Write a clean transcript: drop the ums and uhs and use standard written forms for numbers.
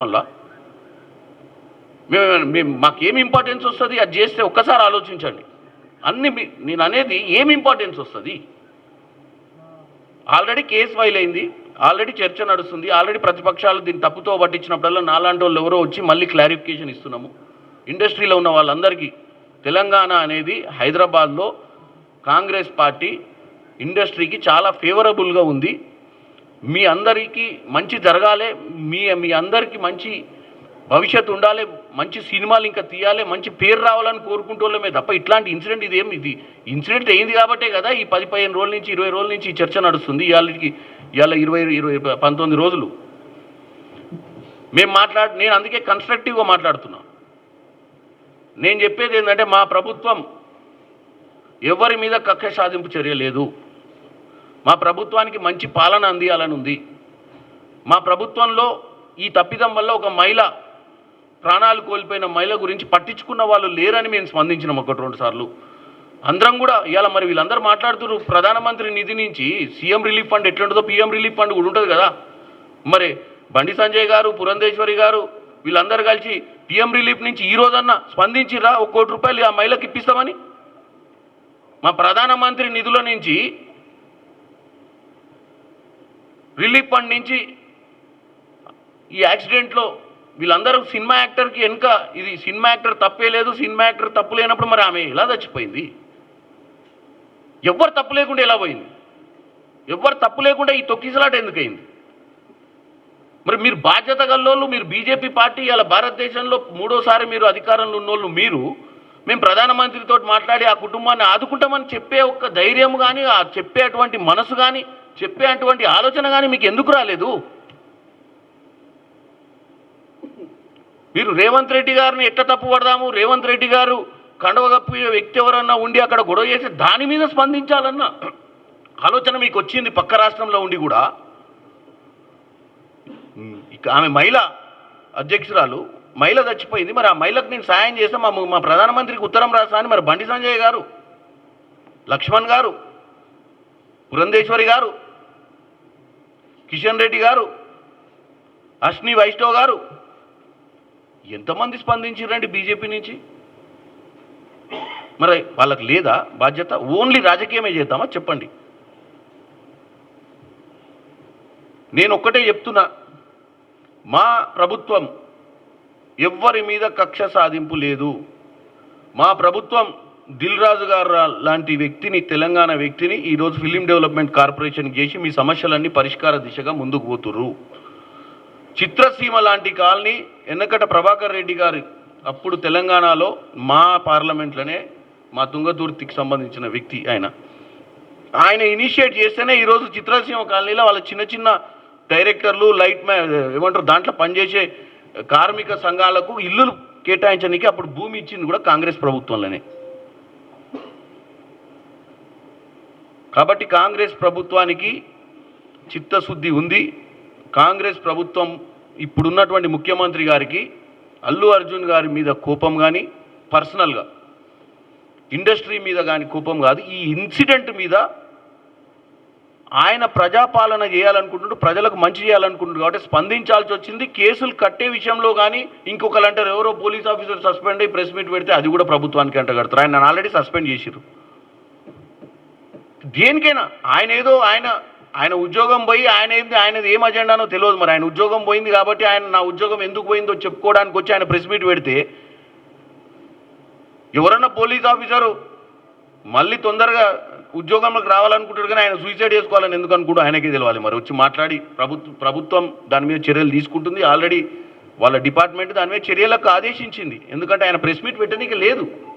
వల్ల మాకేం ఇంపార్టెన్స్ వస్తుంది? అది చేస్తే ఒక్కసారి ఆలోచించండి. నేను అనేది ఏం ఇంపార్టెన్స్ వస్తుంది? ఆల్రెడీ కేసు ఫైల్ అయింది, ఆల్రెడీ చర్చ నడుస్తుంది, ఆల్రెడీ ప్రతిపక్షాలు దీన్ని తప్పుతో పట్టించినప్పుడల్లా నాలాంటి వాళ్ళు ఎవరో వచ్చి మళ్ళీ క్లారిఫికేషన్ ఇస్తున్నాము. ఇండస్ట్రీలో ఉన్న వాళ్ళందరికీ తెలంగాణ అనేది హైదరాబాద్లో కాంగ్రెస్ పార్టీ ఇండస్ట్రీకి చాలా ఫేవరబుల్గా ఉంది. మీ అందరికీ మంచి జరగాలి, మీ అందరికీ మంచి భవిష్యత్తు ఉండాలి, మంచి సినిమాలు ఇంకా తీయాలి, మంచి పేరు రావాలని కోరుకుంటోళ్ళమే తప్ప ఇట్లాంటి ఇన్సిడెంట్ ఇది ఇన్సిడెంట్ అయింది కాబట్టే కదా ఈ 10-15 రోజుల నుంచి 20 రోజుల నుంచి ఈ చర్చ నడుస్తుంది. ఇవాళ 19 రోజులు నేను అందుకే కన్స్ట్రక్టివ్గా మాట్లాడుతున్నా. నేను చెప్పేది ఏంటంటే మా ప్రభుత్వం ఎవరి మీద కక్ష సాధింపు చర్య లేదు. మా ప్రభుత్వానికి మంచి పాలన అందియాలని ఉంది. మా ప్రభుత్వంలో ఈ తప్పిదం వల్ల ఒక మహిళ ప్రాణాలు కోల్పోయిన మహిళ గురించి పట్టించుకున్న వాళ్ళు లేరని మేము స్పందించినాం 1-2 సార్లు. అందరం కూడా ఇవాళ మరి వీళ్ళందరూ మాట్లాడుతున్నారు ప్రధానమంత్రి నిధి నుంచి సీఎం రిలీఫ్ ఫండ్ ఎట్లుంటుందో పీఎం రిలీఫ్ ఫండ్ కూడా ఉంటుంది కదా. మరి బండి సంజయ్ గారు, పురంధేశ్వరి గారు వీళ్ళందరూ కలిసి పీఎం రిలీఫ్ నుంచి ఈ రోజన్నా స్పందించిరా 1 కోటి రూపాయలు ఆ మహిళకి ఇప్పిస్తామని? మా ప్రధానమంత్రి నిధుల నుంచి రిలీఫ్ ఫండ్ నుంచి ఈ యాక్సిడెంట్లో వీళ్ళందరూ సినిమా యాక్టర్కి వెనుక ఇది సినిమా యాక్టర్ తప్పే లేదు, సినిమా యాక్టర్ తప్పు లేనప్పుడు మరి ఆమె ఎలా చచ్చిపోయింది? ఎవ్వరు తప్పు లేకుండా ఎలా పోయింది? ఎవ్వరు తప్పు లేకుండా ఈ తొక్కిసలాట ఎందుకయింది? మరి మీరు బాధ్యత గల్లోళ్ళు, మీరు బీజేపీ పార్టీ ఇలా భారతదేశంలో 3వసారి మీరు అధికారంలో ఉన్నోళ్ళు మేము ప్రధానమంత్రితో మాట్లాడి ఆ కుటుంబాన్ని ఆదుకుంటామని చెప్పే ఒక ధైర్యం కానీ, ఆ చెప్పేటువంటి మనసు కానీ, చెప్పే అటువంటి ఆలోచన కానీ మీకు ఎందుకు రాలేదు? మీరు రేవంత్ రెడ్డి గారిని ఎట్లా తప్పు పడదాము, రేవంత్ రెడ్డి గారు కండవగప్పే వ్యక్తి ఎవరన్నా ఉండి అక్కడ గొడవ చేసి దాని మీద స్పందించాలన్న ఆలోచన మీకు వచ్చింది పక్క రాష్ట్రంలో ఉండి కూడా. ఆమె మహిళ అధ్యక్షురాలు, మహిళ చచ్చిపోయింది, మరి ఆ మహిళకు నేను సాయం చేస్తే మా ప్రధానమంత్రికి ఉత్తరం రాస్తా అని మరి బండి సంజయ్ గారు, లక్ష్మణ్ గారు, పురంధేశ్వరి గారు, కిషన్ రెడ్డి గారు, అశ్ని వైష్ణవ్ గారు ఎంతమంది స్పందించారండి బీజేపీ నుంచి? మరి వాళ్ళకి లేదా బాధ్యత? ఓన్లీ రాజకీయమే చేద్దామా చెప్పండి? నేను ఒక్కటే చెప్తున్నా, మా ప్రభుత్వం ఎవ్వరి మీద కక్ష సాధింపు లేదు. మా ప్రభుత్వం దిల్ రాజు గారు లాంటి వ్యక్తిని, తెలంగాణ వ్యక్తిని ఈరోజు ఫిలిం డెవలప్మెంట్ కార్పొరేషన్ చేసి మీ సమస్యలన్నీ పరిష్కార దిశగా ముందుకు పోతుర్రు. చిత్రసీమ లాంటి కాలనీ ఎన్నకట ప్రభాకర్ రెడ్డి గారు అప్పుడు తెలంగాణలో మా పార్లమెంట్లోనే మా తుంగతుర్తికి సంబంధించిన వ్యక్తి ఆయన ఇనిషియేట్ చేస్తేనే ఈరోజు చిత్రసీమ కాలనీలో వాళ్ళ చిన్న డైరెక్టర్లు ఏమంటారు దాంట్లో పనిచేసే కార్మిక సంఘాలకు ఇల్లులు కేటాయించడానికి అప్పుడు భూమి ఇచ్చింది కూడా కాంగ్రెస్ ప్రభుత్వంలోనే. కాబట్టి కాంగ్రెస్ ప్రభుత్వానికి చిత్తశుద్ధి ఉంది. కాంగ్రెస్ ప్రభుత్వం ఇప్పుడున్నటువంటి ముఖ్యమంత్రి గారికి అల్లు అర్జున్ గారి మీద కోపం కానీ, పర్సనల్గా ఇండస్ట్రీ మీద కానీ కోపం కాదు, ఈ ఇన్సిడెంట్ మీద ఆయన ప్రజాపాలన చేయాలనుకుంటున్నాడు, ప్రజలకు మంచి చేయాలనుకుంటున్నాడు కాబట్టి స్పందించాల్సి వచ్చింది. కేసులు కట్టే విషయంలో కానీ ఇంకొకరు అంటారు ఎవరో పోలీస్ ఆఫీసర్ సస్పెండ్ అయ్యి ప్రెస్ మీట్ పెడితే అది కూడా ప్రభుత్వానికి అంటగడతారు. ఆయన ఆల్రెడీ సస్పెండ్ చేసిరు. దేనికైనా ఆయన ఉద్యోగం పోయి ఆయనది ఏం అజెండానో తెలియదు. మరి ఆయన ఉద్యోగం పోయింది కాబట్టి నా ఉద్యోగం ఎందుకు పోయిందో చెప్పుకోవడానికి వచ్చి ఆయన ప్రెస్ మీట్ పెడితే ఎవరన్నా పోలీస్ ఆఫీసరు మళ్ళీ తొందరగా ఉద్యోగంలోకి రావాలనుకుంటాడు కానీ ఆయన సూసైడ్ చేసుకోవాలని ఎందుకు అనుకుంటూ ఆయనకే తెలియాలి. మరి వచ్చి మాట్లాడి ప్రభుత్వం దాని మీద చర్యలు తీసుకుంటుంది. ఆల్రెడీ వాళ్ళ డిపార్ట్మెంట్ దాని మీద చర్యలకు ఆదేశించింది. ఎందుకంటే ఆయన ప్రెస్ మీట్ పెట్టడానికి లేదు.